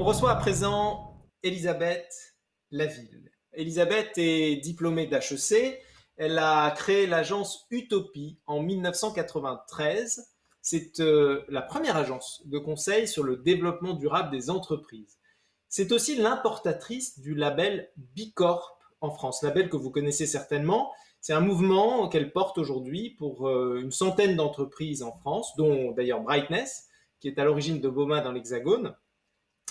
On reçoit à présent Elisabeth Laville. Elisabeth est diplômée d'HEC. Elle a créé l'agence Utopie en 1993. C'est la première agence de conseil sur le développement durable des entreprises. C'est aussi l'importatrice du label Bicorp en France, label que vous connaissez certainement. C'est un mouvement qu'elle porte aujourd'hui pour une centaine d'entreprises en France, dont d'ailleurs Brightness, qui est à l'origine de Boma dans l'Hexagone.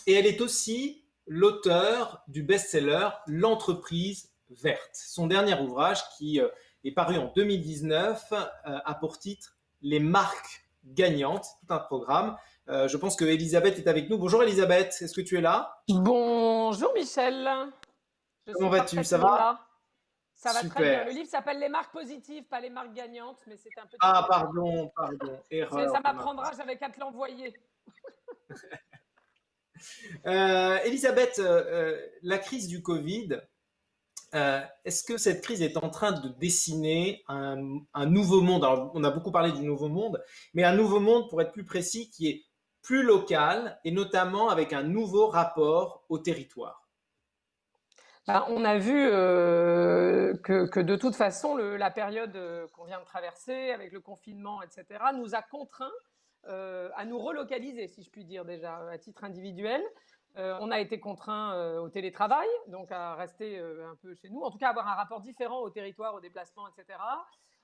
Et elle est aussi l'auteur du best-seller L'entreprise verte. Son dernier ouvrage, qui est paru en 2019, a pour titre Les marques gagnantes, tout un programme. Je pense que Elisabeth est avec nous. Bonjour Elisabeth, est-ce que tu es là? Bonjour Michel, je Comment suis vas-tu? Ça parfaitement va? là. Ça va très bien. Super. Le livre s'appelle Les marques positives, pas les marques gagnantes, mais c'est un petit Ah, détail. pardon, erreur Ça de ma part. m'apprendra, j'avais qu'à te l'envoyer. Elisabeth, la crise du Covid, est-ce que cette crise est en train de dessiner un nouveau monde? Alors, on a beaucoup parlé du nouveau monde, mais un nouveau monde, pour être plus précis, qui est plus local et notamment avec un nouveau rapport au territoire. On a vu que de toute façon, la période qu'on vient de traverser avec le confinement, etc., nous a contraints à nous relocaliser, si je puis dire déjà, à titre individuel. On a été contraints au télétravail, donc à rester un peu chez nous, en tout cas avoir un rapport différent au territoire, au déplacement, etc.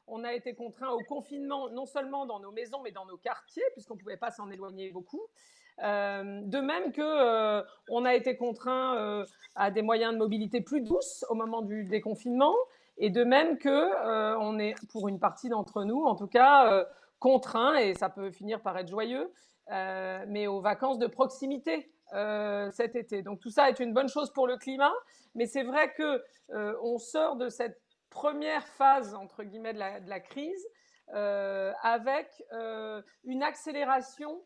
On a été contraints au confinement, non seulement dans nos maisons, mais dans nos quartiers, puisqu'on ne pouvait pas s'en éloigner beaucoup. De même que on a été contraints à des moyens de mobilité plus douces au moment du déconfinement, et de même que on est, pour une partie d'entre nous, en tout cas, contraints, et ça peut finir par être joyeux, mais aux vacances de proximité cet été. Donc tout ça est une bonne chose pour le climat, mais c'est vrai que on sort de cette première phase entre guillemets de la crise avec une accélération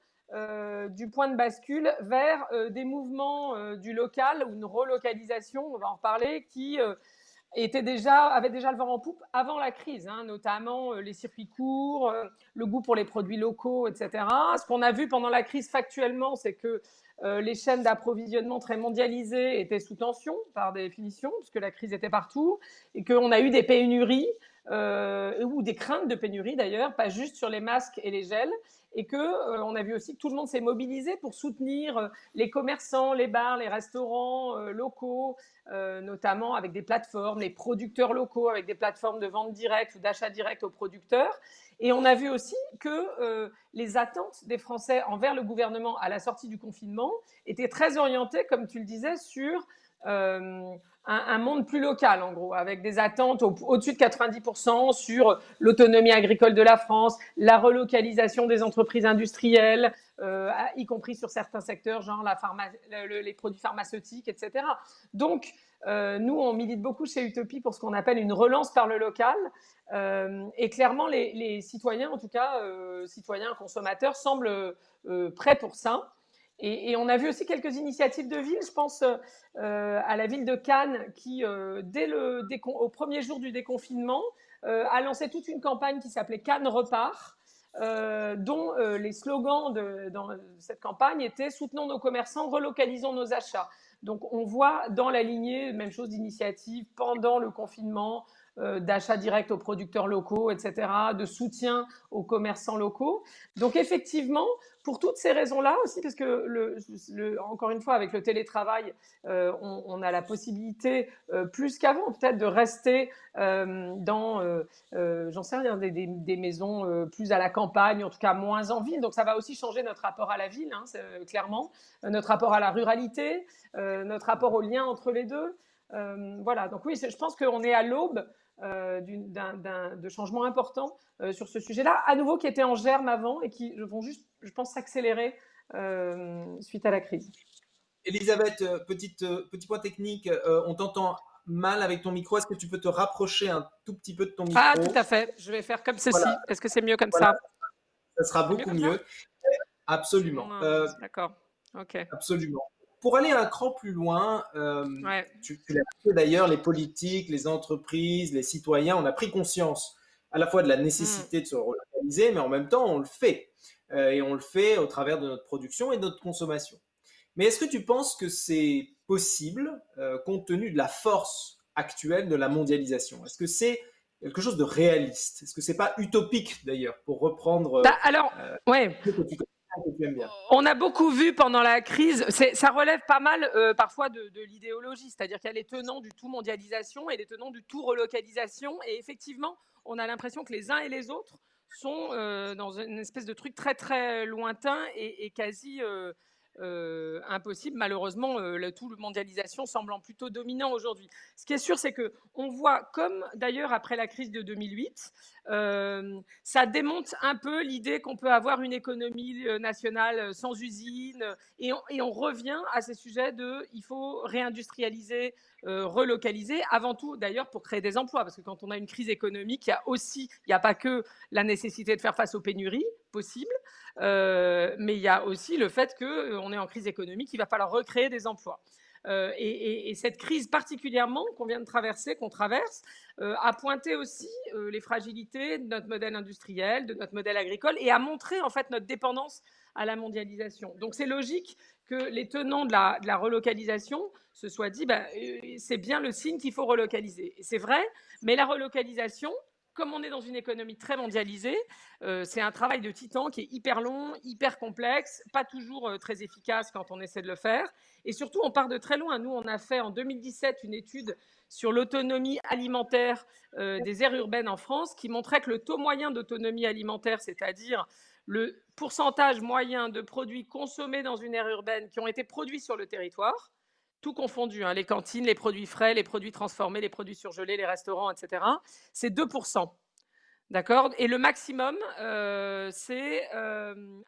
du point de bascule vers des mouvements du local ou une relocalisation, on va en reparler, qui avait déjà le vent en poupe avant la crise, hein, notamment les circuits courts, le goût pour les produits locaux, etc. Ce qu'on a vu pendant la crise factuellement, c'est que les chaînes d'approvisionnement très mondialisées étaient sous tension par définition, puisque la crise était partout, et qu'on a eu des pénuries, ou des craintes de pénurie d'ailleurs, pas juste sur les masques et les gels, et que on a vu aussi que tout le monde s'est mobilisé pour soutenir les commerçants, les bars, les restaurants locaux, notamment avec des plateformes, les producteurs locaux, avec des plateformes de vente directe ou d'achat direct aux producteurs. Et on a vu aussi que les attentes des Français envers le gouvernement à la sortie du confinement étaient très orientées, comme tu le disais, sur un monde plus local, en gros, avec des attentes au-dessus de 90% sur l'autonomie agricole de la France, la relocalisation des entreprises industrielles, y compris sur certains secteurs, genre les produits pharmaceutiques, etc. Donc, nous, on milite beaucoup chez Utopie pour ce qu'on appelle une relance par le local. Et clairement, les citoyens, en tout cas, citoyens consommateurs, semblent prêts pour ça. Et on a vu aussi quelques initiatives de ville. Je pense à la ville de Cannes qui, au premier jour du déconfinement, a lancé toute une campagne qui s'appelait Cannes repart, dont les slogans dans cette campagne étaient « Soutenons nos commerçants, relocalisons nos achats ». Donc on voit dans la lignée, même chose d'initiatives pendant le confinement, d'achat direct aux producteurs locaux, etc., de soutien aux commerçants locaux. Donc effectivement, pour toutes ces raisons-là aussi, parce que encore une fois, avec le télétravail, on a la possibilité, plus qu'avant peut-être, de rester dans, j'en sais rien, des maisons plus à la campagne, en tout cas moins en ville. Donc ça va aussi changer notre rapport à la ville, hein, clairement, notre rapport à la ruralité, notre rapport au lien entre les deux. Voilà, donc oui, je pense qu'on est à l'aube de changements importants sur ce sujet-là, à nouveau qui étaient en germe avant et qui vont juste, je pense, s'accélérer suite à la crise. Elisabeth, petit point technique, on t'entend mal avec ton micro. Est-ce que tu peux te rapprocher un tout petit peu de ton Ah, tout micro? à fait. Je vais faire comme Voilà, ceci. Est-ce que c'est mieux comme voilà, ça? ça sera C'est mieux beaucoup comme ça? mieux. Absolument. D'accord. Ok. Absolument. Pour aller un cran plus loin, Ouais. tu l'as dit d'ailleurs, les politiques, les entreprises, les citoyens, on a pris conscience à la fois de la Mm. nécessité de se relocaliser, mais en même temps, on le fait. Et on le fait au travers de notre production et de notre consommation. Mais est-ce que tu penses que c'est possible, compte tenu de la force actuelle de la mondialisation? Est-ce que c'est quelque chose de réaliste? Est-ce que c'est pas utopique d'ailleurs, pour reprendre Alors, euh, ouais, que tu connais, que tu aimes bien? on a beaucoup vu pendant la crise, ça relève pas mal parfois de l'idéologie, c'est-à-dire qu'il y a les tenants du tout mondialisation et les tenants du tout relocalisation. Et effectivement, on a l'impression que les uns et les autres sont dans une espèce de truc très très lointain et quasi impossible. Malheureusement, le tout mondialisation semblant plutôt dominant aujourd'hui. Ce qui est sûr, c'est que on voit, comme d'ailleurs après la crise de 2008, ça démonte un peu l'idée qu'on peut avoir une économie nationale sans usine. Et on revient à ces sujets de il faut réindustrialiser, relocaliser, avant tout d'ailleurs pour créer des emplois. Parce que quand on a une crise économique, il n'y a pas que la nécessité de faire face aux pénuries possibles, mais il y a aussi le fait qu'on est en crise économique, il va falloir recréer des emplois. Et cette crise particulièrement qu'on vient de traverser, qu'on traverse, a pointé aussi les fragilités de notre modèle industriel, de notre modèle agricole, et a montré en fait notre dépendance à la mondialisation. Donc c'est logique que les tenants de la relocalisation se soient dit c'est bien le signe qu'il faut relocaliser. Et c'est vrai, mais la relocalisation, comme on est dans une économie très mondialisée, c'est un travail de titan qui est hyper long, hyper complexe, pas toujours très efficace quand on essaie de le faire. Et surtout, on part de très loin. Nous, on a fait en 2017 une étude sur l'autonomie alimentaire des aires urbaines en France qui montrait que le taux moyen d'autonomie alimentaire, c'est-à-dire le pourcentage moyen de produits consommés dans une aire urbaine qui ont été produits sur le territoire, tout confondu, hein, les cantines, les produits frais, les produits transformés, les produits surgelés, les restaurants, etc., c'est 2%. D'accord. Et le maximum, c'est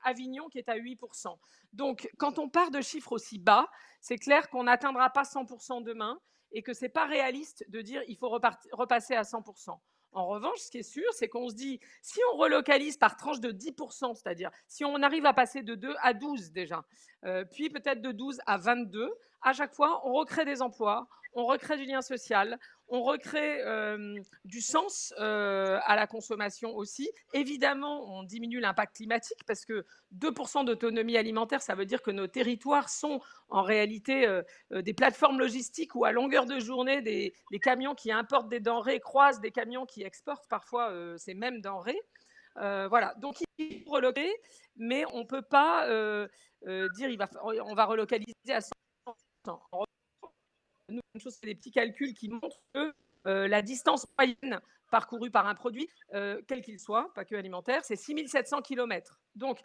Avignon qui est à 8%. Donc, quand on part de chiffres aussi bas, c'est clair qu'on n'atteindra pas 100% demain et que ce n'est pas réaliste de dire il faut repasser à 100%. En revanche, ce qui est sûr, c'est qu'on se dit, si on relocalise par tranche de 10%, c'est-à-dire si on arrive à passer de 2 à 12 déjà, puis peut-être de 12 à 22, à chaque fois, on recrée des emplois, on recrée du lien social, on recrée du sens à la consommation aussi. Évidemment, on diminue l'impact climatique parce que 2% d'autonomie alimentaire, ça veut dire que nos territoires sont en réalité des plateformes logistiques où à longueur de journée, des camions qui importent des denrées croisent des camions qui exportent parfois ces mêmes denrées. Voilà, donc il faut reloquer, mais on ne peut pas dire on va relocaliser à 100%. Nous, une chose, c'est des petits calculs qui montrent que la distance moyenne parcourue par un produit, quel qu'il soit, pas que alimentaire, c'est 6700 km. Donc,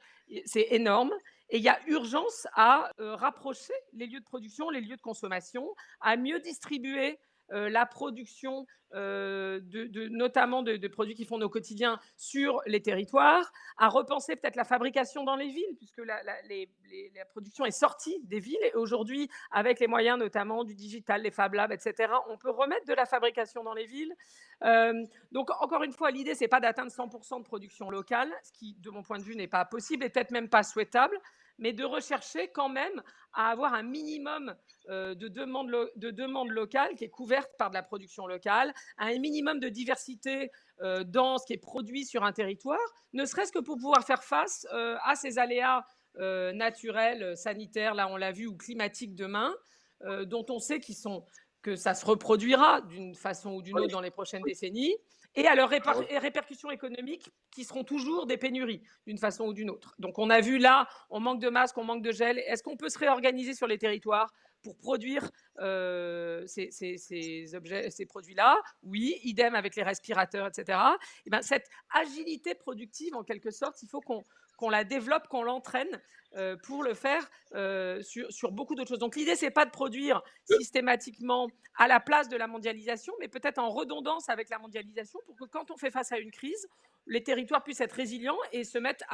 c'est énorme. Et il y a urgence à rapprocher les lieux de production, les lieux de consommation, à mieux distribuer la production, notamment de produits qui font nos quotidiens sur les territoires, à repenser peut-être la fabrication dans les villes, puisque la production est sortie des villes. Et aujourd'hui, avec les moyens notamment du digital, les Fab Labs, etc., on peut remettre de la fabrication dans les villes. Donc, encore une fois, l'idée, ce n'est pas d'atteindre 100% de production locale, ce qui, de mon point de vue, n'est pas possible et peut-être même pas souhaitable, mais de rechercher quand même à avoir un minimum de demande locale qui est couverte par de la production locale, un minimum de diversité dans ce qui est produit sur un territoire, ne serait-ce que pour pouvoir faire face à ces aléas naturels, sanitaires, là on l'a vu, ou climatiques demain, dont on sait que ça se reproduira d'une façon ou d'une autre dans les prochaines décennies, et à leurs répercussions économiques qui seront toujours des pénuries d'une façon ou d'une autre. Donc on a vu là, on manque de masques, on manque de gel. Est-ce qu'on peut se réorganiser sur les territoires pour produire ces produits-là? Oui, idem avec les respirateurs, etc. Et ben, cette agilité productive, en quelque sorte, il faut qu'on la développe, qu'on l'entraîne pour le faire sur beaucoup d'autres choses. Donc l'idée, c'est pas de produire systématiquement à la place de la mondialisation, mais peut-être en redondance avec la mondialisation pour que quand on fait face à une crise, les territoires puissent être résilients et se mettre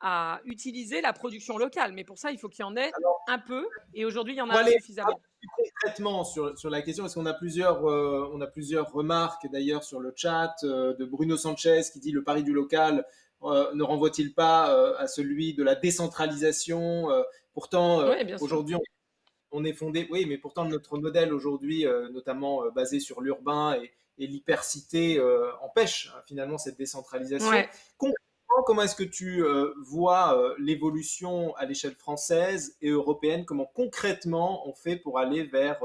à utiliser la production locale. Mais pour ça, il faut qu'il y en ait un peu, et aujourd'hui, il y en On a va aller insuffisamment. concrètement sur la question, parce qu'on a on a plusieurs remarques d'ailleurs sur le chat de Bruno Sanchez qui dit le pari du local ne renvoie-t-il pas à celui de la décentralisation pourtant, Oui, bien sûr. aujourd'hui, on est fondé, oui, mais pourtant notre modèle aujourd'hui, notamment basé sur l'urbain et l'hypercité, empêche finalement cette décentralisation. Ouais. Concrètement, comment est-ce que tu vois l'évolution à l'échelle française et européenne? Comment concrètement on fait pour aller vers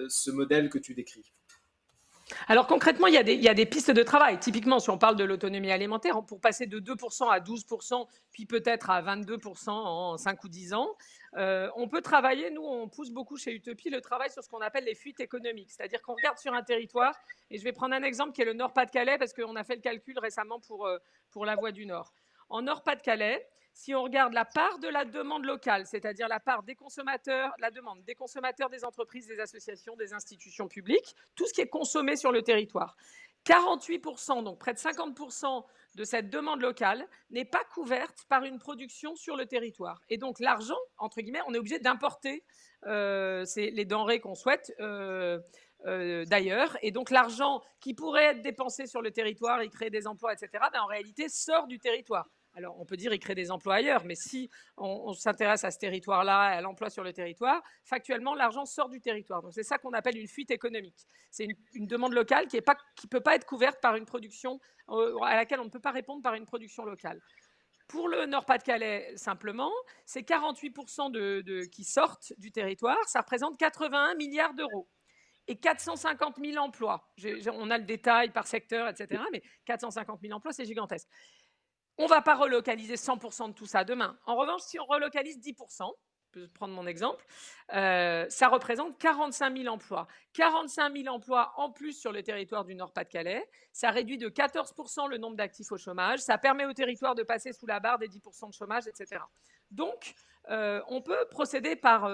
ce modèle que tu décris? Alors concrètement, il y a des pistes de travail. Typiquement, si on parle de l'autonomie alimentaire, pour passer de 2% à 12%, puis peut-être à 22% en 5 ou 10 ans, on peut travailler, nous on pousse beaucoup chez Utopie le travail sur ce qu'on appelle les fuites économiques. C'est-à-dire qu'on regarde sur un territoire, et je vais prendre un exemple qui est le Nord-Pas-de-Calais, parce qu'on a fait le calcul récemment pour la Voie du Nord. En Nord-Pas-de-Calais, si on regarde la part de la demande locale, c'est-à-dire la part des consommateurs, la demande des consommateurs, des entreprises, des associations, des institutions publiques, tout ce qui est consommé sur le territoire, 48%, donc près de 50% de cette demande locale n'est pas couverte par une production sur le territoire. Et donc l'argent, entre guillemets, on est obligé d'importer les denrées qu'on souhaite d'ailleurs. Et donc l'argent qui pourrait être dépensé sur le territoire, il crée des emplois, etc., ben, en réalité sort du territoire. Alors, on peut dire qu'il crée des emplois ailleurs, mais si on s'intéresse à ce territoire-là, à l'emploi sur le territoire, factuellement, l'argent sort du territoire. Donc, c'est ça qu'on appelle une fuite économique. C'est une demande locale qui ne peut pas être couverte par une production à laquelle on ne peut pas répondre par une production locale. Pour le Nord-Pas-de-Calais, simplement, c'est 48% qui sortent du territoire. Ça représente 81 milliards d'euros et 450 000 emplois. On a le détail par secteur, etc., mais 450 000 emplois, c'est gigantesque. On ne va pas relocaliser 100% de tout ça demain. En revanche, si on relocalise 10%, je peux prendre mon exemple, ça représente 45 000 emplois. 45 000 emplois en plus sur le territoire du Nord-Pas-de-Calais. Ça réduit de 14% le nombre d'actifs au chômage. Ça permet au territoire de passer sous la barre des 10% de chômage, etc. Donc, on peut procéder par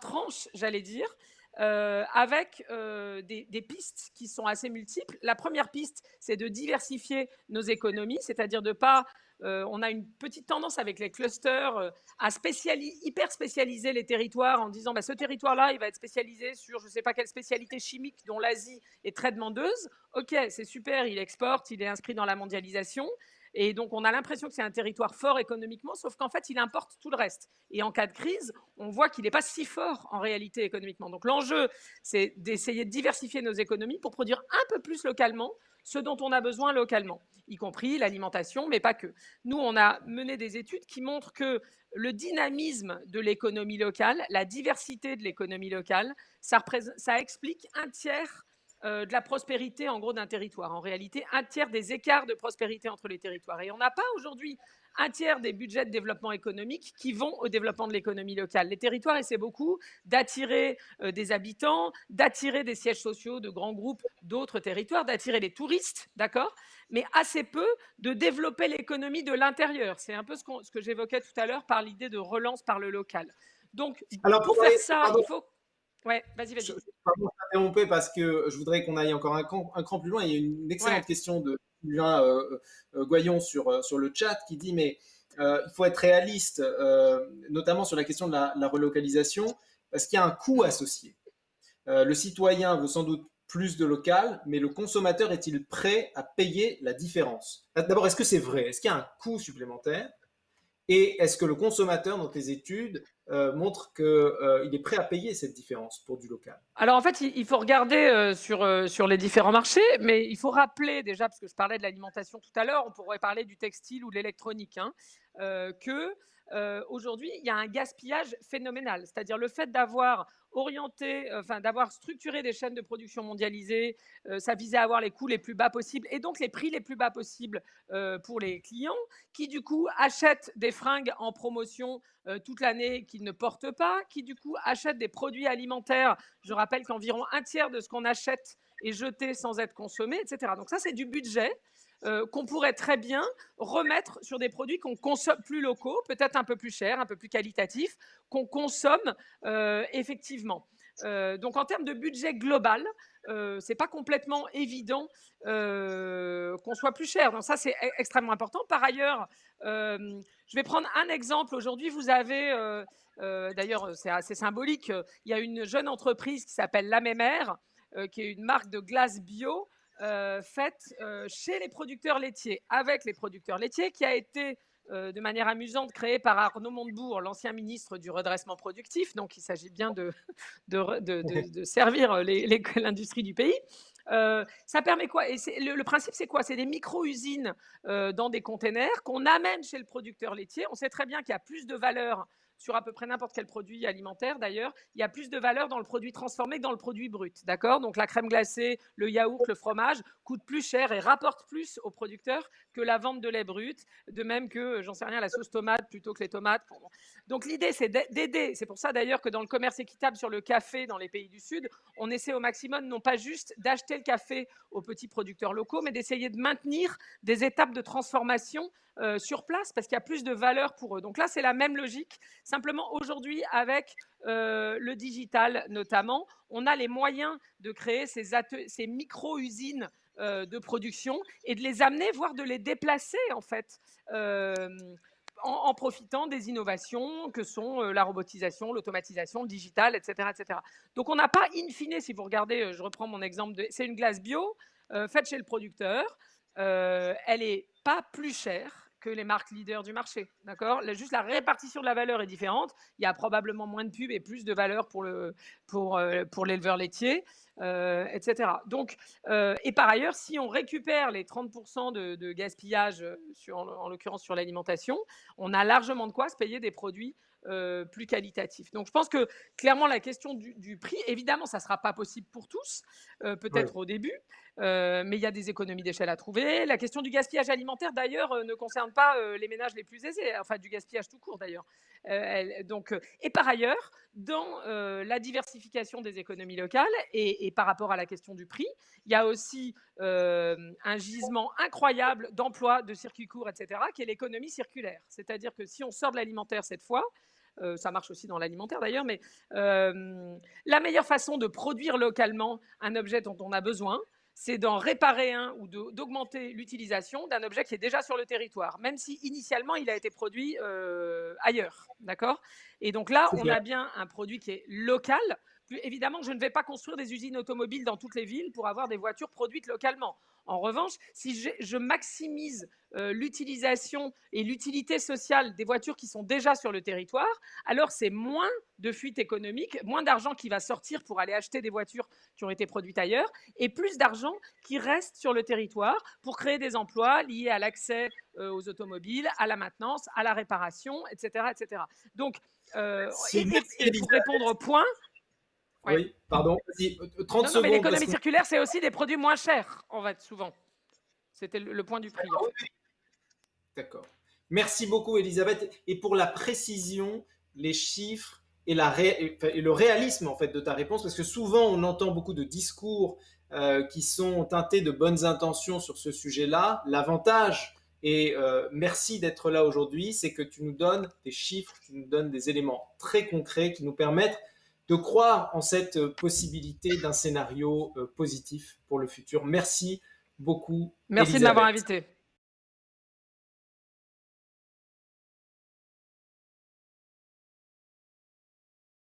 tranche, j'allais dire, avec des pistes qui sont assez multiples. La première piste, c'est de diversifier nos économies, c'est-à-dire de pas... on a une petite tendance avec les clusters à hyper spécialiser les territoires en disant bah, ce territoire-là, il va être spécialisé sur je ne sais pas quelle spécialité chimique dont l'Asie est très demandeuse. Ok, c'est super, il exporte, il est inscrit dans la mondialisation. Et donc, on a l'impression que c'est un territoire fort économiquement, sauf qu'en fait, il importe tout le reste. Et en cas de crise, on voit qu'il n'est pas si fort en réalité économiquement. Donc, l'enjeu, c'est d'essayer de diversifier nos économies pour produire un peu plus localement ce dont on a besoin localement, y compris l'alimentation, mais pas que. Nous, on a mené des études qui montrent que le dynamisme de l'économie locale, la diversité de l'économie locale, ça explique un tiers de la prospérité en gros d'un territoire. En réalité, un tiers des écarts de prospérité entre les territoires. Et on n'a pas aujourd'hui un tiers des budgets de développement économique qui vont au développement de l'économie locale. Les territoires essaient beaucoup d'attirer des habitants, d'attirer des sièges sociaux de grands groupes d'autres territoires, d'attirer les touristes, d'accord, mais assez peu de développer l'économie de l'intérieur. C'est un peu ce que j'évoquais tout à l'heure par l'idée de relance par le local. Donc, Alors, pour faire ça, il faut... Ouais, vas-y. Pardon, je t'interrompais parce que je voudrais qu'on aille encore un cran plus loin. Il y a une excellente question de Julien Goyon sur le chat qui dit mais il faut être réaliste, notamment sur la question de la relocalisation, parce qu'il y a un coût associé. Le citoyen veut sans doute plus de local, mais le consommateur est-il prêt à payer la différence? D'abord, est-ce que c'est vrai? Est-ce qu'il y a un coût supplémentaire? Et est-ce que le consommateur, dans tes études, montre qu'il est prêt à payer cette différence pour du local? Alors en fait, il faut regarder sur les différents marchés, mais il faut rappeler déjà, parce que je parlais de l'alimentation tout à l'heure, on pourrait parler du textile ou de l'électronique, hein, que aujourd'hui, il y a un gaspillage phénoménal. C'est-à-dire le fait d'avoir d'avoir structuré des chaînes de production mondialisées, ça visait à avoir les coûts les plus bas possibles et donc les prix les plus bas possibles pour les clients, qui du coup achètent des fringues en promotion toute l'année qu'ils ne portent pas, qui du coup achètent des produits alimentaires. Je rappelle qu'environ un tiers de ce qu'on achète est jeté sans être consommé, etc. Donc ça, c'est du budget qu'on pourrait très bien remettre sur des produits qu'on consomme plus locaux, peut-être un peu plus chers, un peu plus qualitatifs, qu'on consomme effectivement. Donc en termes de budget global, c'est pas complètement évident qu'on soit plus cher. Donc ça, c'est extrêmement important. Par ailleurs, je vais prendre un exemple. Aujourd'hui, vous avez, d'ailleurs, c'est assez symbolique, il y a une jeune entreprise qui s'appelle La Mémère, qui est une marque de glace bio faite chez les producteurs laitiers, avec les producteurs laitiers, qui a été de manière amusante créée par Arnaud Montebourg, l'ancien ministre du redressement productif. Donc, il s'agit bien de servir l'industrie du pays. Ça permet quoi? Et le principe, c'est quoi? C'est des micro-usines dans des containers qu'on amène chez le producteur laitier. On sait très bien qu'il y a plus de valeur sur à peu près n'importe quel produit alimentaire d'ailleurs, il y a plus de valeur dans le produit transformé que dans le produit brut, d'accord? Donc la crème glacée, le yaourt, le fromage coûtent plus cher et rapportent plus aux producteurs que la vente de lait brut, de même que, j'en sais rien, la sauce tomate plutôt que les tomates. Donc l'idée, c'est d'aider. C'est pour ça d'ailleurs que dans le commerce équitable sur le café dans les pays du Sud, on essaie au maximum non pas juste d'acheter le café aux petits producteurs locaux, mais d'essayer de maintenir des étapes de transformation sur place parce qu'il y a plus de valeur pour eux. Donc là, c'est la même logique. Simplement, aujourd'hui, avec le digital notamment, on a les moyens de créer ces micro-usines de production et de les amener, voire de les déplacer en fait. En profitant des innovations que sont la robotisation, l'automatisation, le digital, etc., etc. Donc on n'a pas, in fine, si vous regardez, je reprends mon exemple, c'est une glace bio faite chez le producteur. Elle n'est pas plus chère que les marques leaders du marché. D'accord? Juste la répartition de la valeur est différente. Il y a probablement moins de pubs et plus de valeur pour l'éleveur laitier, etc. Donc, et par ailleurs, si on récupère les 30% de gaspillage, en l'occurrence sur l'alimentation, on a largement de quoi se payer des produits plus qualitatifs. Donc je pense que clairement la question du prix, évidemment ça ne sera pas possible pour tous, peut-être au début, mais il y a des économies d'échelle à trouver. La question du gaspillage alimentaire d'ailleurs ne concerne pas les ménages les plus aisés, enfin du gaspillage tout court d'ailleurs. Et par ailleurs, dans la diversification des économies locales et par rapport à la question du prix, il y a aussi un gisement incroyable d'emplois, de circuits courts, etc., qui est l'économie circulaire. C'est-à-dire que si on sort de l'alimentaire cette fois, ça marche aussi dans l'alimentaire d'ailleurs, mais la meilleure façon de produire localement un objet dont on a besoin, c'est d'en réparer un ou d'augmenter l'utilisation d'un objet qui est déjà sur le territoire, même si initialement il a été produit ailleurs. D'accord? Et donc là, on a bien un produit qui est local. Évidemment, je ne vais pas construire des usines automobiles dans toutes les villes pour avoir des voitures produites localement. En revanche, si je maximise l'utilisation et l'utilité sociale des voitures qui sont déjà sur le territoire, alors c'est moins de fuite économique, moins d'argent qui va sortir pour aller acheter des voitures qui ont été produites ailleurs, et plus d'argent qui reste sur le territoire pour créer des emplois liés à l'accès aux automobiles, à la maintenance, à la réparation, etc. etc. Donc, et pour répondre au point, ouais. Oui, pardon, 30 non, secondes. Mais l'économie circulaire, c'est aussi des produits moins chers, en fait, souvent. C'était le point du prix. En fait. D'accord. Merci beaucoup, Elisabeth. Et pour la précision, les chiffres et le réalisme en fait de ta réponse, parce que souvent on entend beaucoup de discours qui sont teintés de bonnes intentions sur ce sujet-là. L'avantage, et merci d'être là aujourd'hui, c'est que tu nous donnes des chiffres, tu nous donnes des éléments très concrets qui nous permettent de croire en cette possibilité d'un scénario positif pour le futur. Merci beaucoup. Merci Elisabeth. de m'avoir invité.